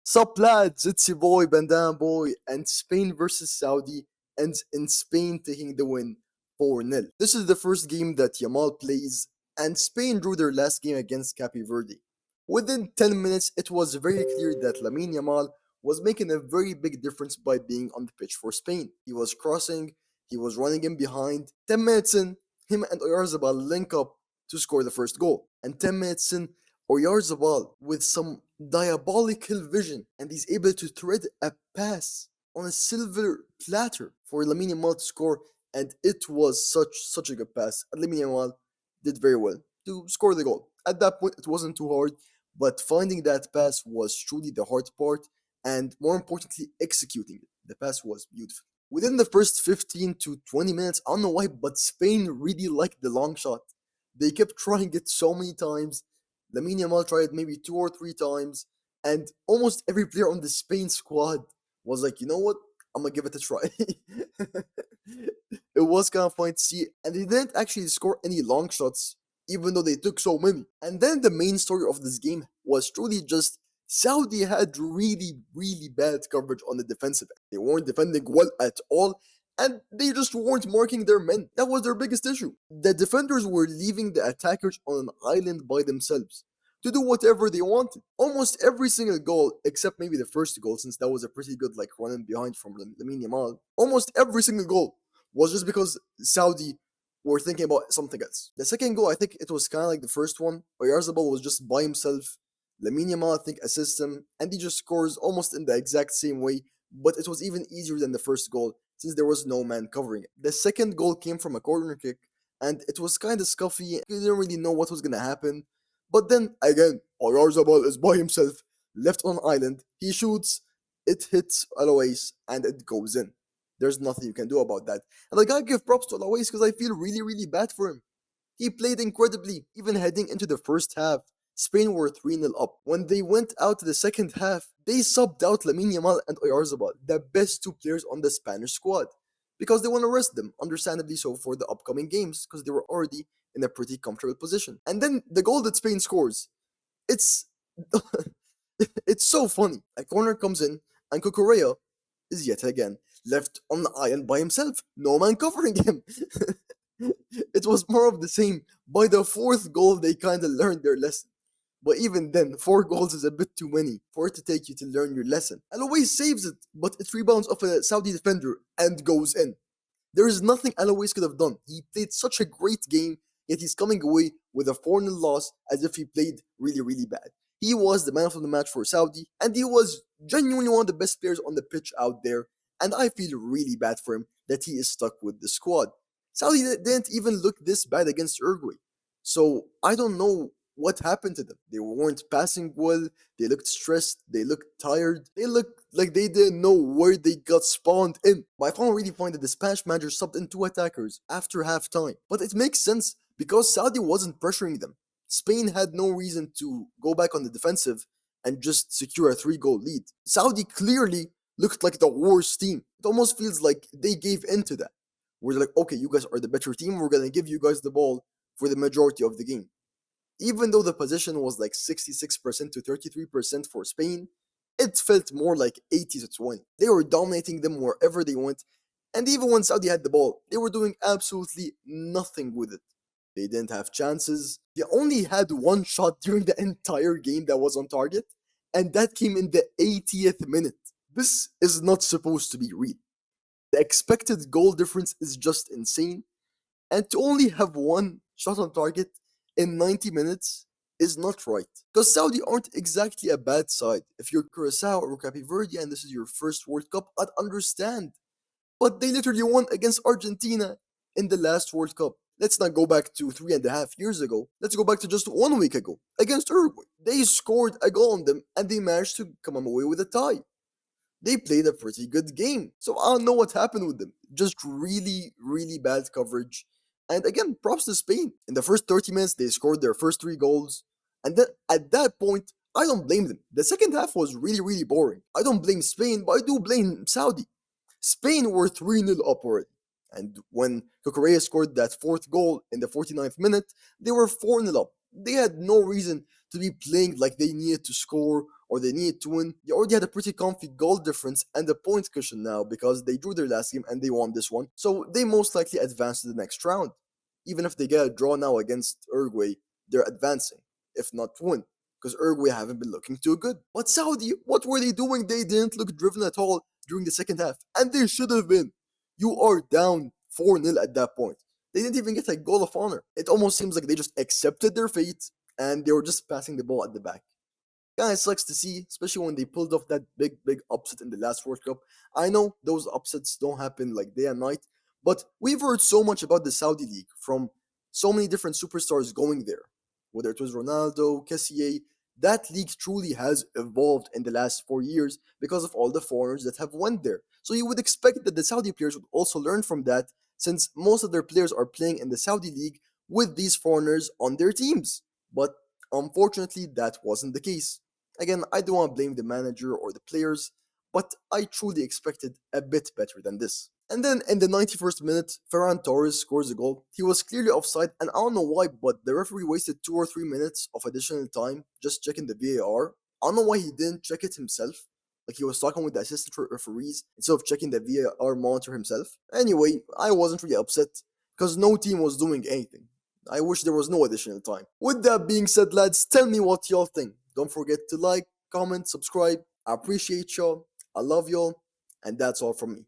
Sup lads, it's your boy Bandana-Boi, and Spain versus Saudi ends in Spain taking the win 4-0. This is the first game that Yamal plays, and Spain drew their last game against Cape Verde. Within 10 minutes, it was very clear that Lamine Yamal was making a very big difference by being on the pitch for Spain. He was crossing, he was running in behind. 10 minutes in, him and Oyarzabal link up to score the first goal. And 10 minutes in, Oyarzabal with some diabolical vision, and he's able to thread a pass on a silver platter for Lamine Yamal to score, and it was such a good pass. And Lamine Yamal did very well to score the goal. At that point, it wasn't too hard, but finding that pass was truly the hard part, and more importantly, executing it. The pass was beautiful. Within the first 15 to 20 minutes, I don't know why, but Spain really liked the long shot. They kept trying it so many times. Lamine Yamal tried maybe two or three times, and almost every player on the Spain squad was like, you know what? I'm gonna give it a try. It was kind of fun to see, and they didn't actually score any long shots, even though they took so many. And then the main story of this game was truly just Saudi had really bad coverage on the defensive end. They weren't defending well at all, and they just weren't marking their men. That was their biggest issue. The defenders were leaving the attackers on an island by themselves to do whatever they wanted. Almost every single goal, except maybe the first goal, since that was a pretty good like running behind from Lamine Yamal. Almost every single goal was just because Saudi were thinking about something else. The second goal, I think it was kind of like the first one. Oyarzabal was just by himself. Lamine Yamal, I think, assists him, and he just scores almost in the exact same way. But it was even easier than the first goal since there was no man covering it. The second goal came from a corner kick, and it was kind of scuffy. You didn't really know what was gonna happen. But then again, Oyarzabal is by himself, left on island. He shoots, it hits Alois, and it goes in. There's nothing you can do about that. And I gotta give props to Alois because I feel really bad for him. He played incredibly, even heading into the first half. Spain were 3-0 up. When they went out to the second half, they subbed out Lamine Yamal and Oyarzabal, the best two players on the Spanish squad, because they want to rest them, understandably so, for the upcoming games, because they were already in a pretty comfortable position. And then the goal that Spain scores, it's it's so funny. A corner comes in, and Cucurella is yet again left on the island by himself, no man covering him. It was more of the same. By the fourth goal, they kind of learned their lesson. But even then, four goals is a bit too many for it to take you to learn your lesson. Alois saves it, but it rebounds off a Saudi defender and goes in. There is nothing Alois could have done. He played such a great game, yet he's coming away with a 4-0 loss as if he played really bad. He was the man of the match for Saudi, and he was genuinely one of the best players on the pitch out there. And I feel really bad for him that he is stuck with the squad. Saudi didn't even look this bad against Uruguay. So I don't know what happened to them. They weren't passing well, they looked stressed, they looked tired, they looked like they didn't know where they got spawned in. But I found really funny that the Spanish manager subbed in two attackers after half time. But it makes sense because Saudi wasn't pressuring them. Spain had no reason to go back on the defensive and just secure a 3-goal lead. Saudi clearly looked like the worst team. It almost feels like they gave in to that. We're like, okay, you guys are the better team, we're gonna give you guys the ball for the majority of the game. Even though the possession was like 66% to 33% for Spain, it felt more like 80 to 20. They were dominating them wherever they went, and even when Saudi had the ball, they were doing absolutely nothing with it. They didn't have chances. They only had one shot during the entire game that was on target, and that came in the 80th minute. This is not supposed to be real. The expected goal difference is just insane, and to only have one shot on target in 90 minutes is not right. Because Saudi aren't exactly a bad side. If you're Curacao or Cape Verde and this is your first World Cup, I'd understand. But they literally won against Argentina in the last World Cup. Let's not go back to 3.5 years ago. Let's go back to just 1 week ago against Uruguay. They scored a goal on them and they managed to come away with a tie. They played a pretty good game. So I don't know what happened with them. Just really bad coverage. And again, props to Spain. In the first 30 minutes, they scored their first three goals. And then at that point, I don't blame them. The second half was really boring. I don't blame Spain, but I do blame Saudi. Spain were 3-0 up already. And when Cucurella scored that fourth goal in the 49th minute, they were 4-0 up. They had no reason to be playing like they needed to score or they needed to win. They already had a pretty comfy goal difference and a point cushion now because they drew their last game and they won this one. So they most likely advance to the next round. Even if they get a draw now against Uruguay, they're advancing, if not win, because Uruguay haven't been looking too good. But Saudi, what were they doing? They didn't look driven at all during the second half, and they should have been. You are down 4-0 at that point. They didn't even get a goal of honor. It almost seems like they just accepted their fate and they were just passing the ball at the back. Kind of sucks to see, especially when they pulled off that big upset in the last World Cup. I know those upsets don't happen like day and night, but we've heard so much about the Saudi League from so many different superstars going there. Whether it was Ronaldo, Kessié, that league truly has evolved in the last 4 years because of all the foreigners that have went there. So you would expect that the Saudi players would also learn from that, since most of their players are playing in the Saudi League with these foreigners on their teams. But unfortunately, that wasn't the case. Again, I don't want to blame the manager or the players, but I truly expected a bit better than this. And then in the 91st minute, Ferran Torres scores a goal. He was clearly offside, and I don't know why, but the referee wasted 2 or 3 minutes of additional time just checking the VAR. I don't know why he didn't check it himself. Like he was talking with the assistant referees instead of checking the VAR monitor himself. Anyway, I wasn't really upset because no team was doing anything. I wish there was no additional time. With that being said, lads, tell me what y'all think. Don't forget to like, comment, subscribe. I appreciate y'all. I love y'all. And that's all from me.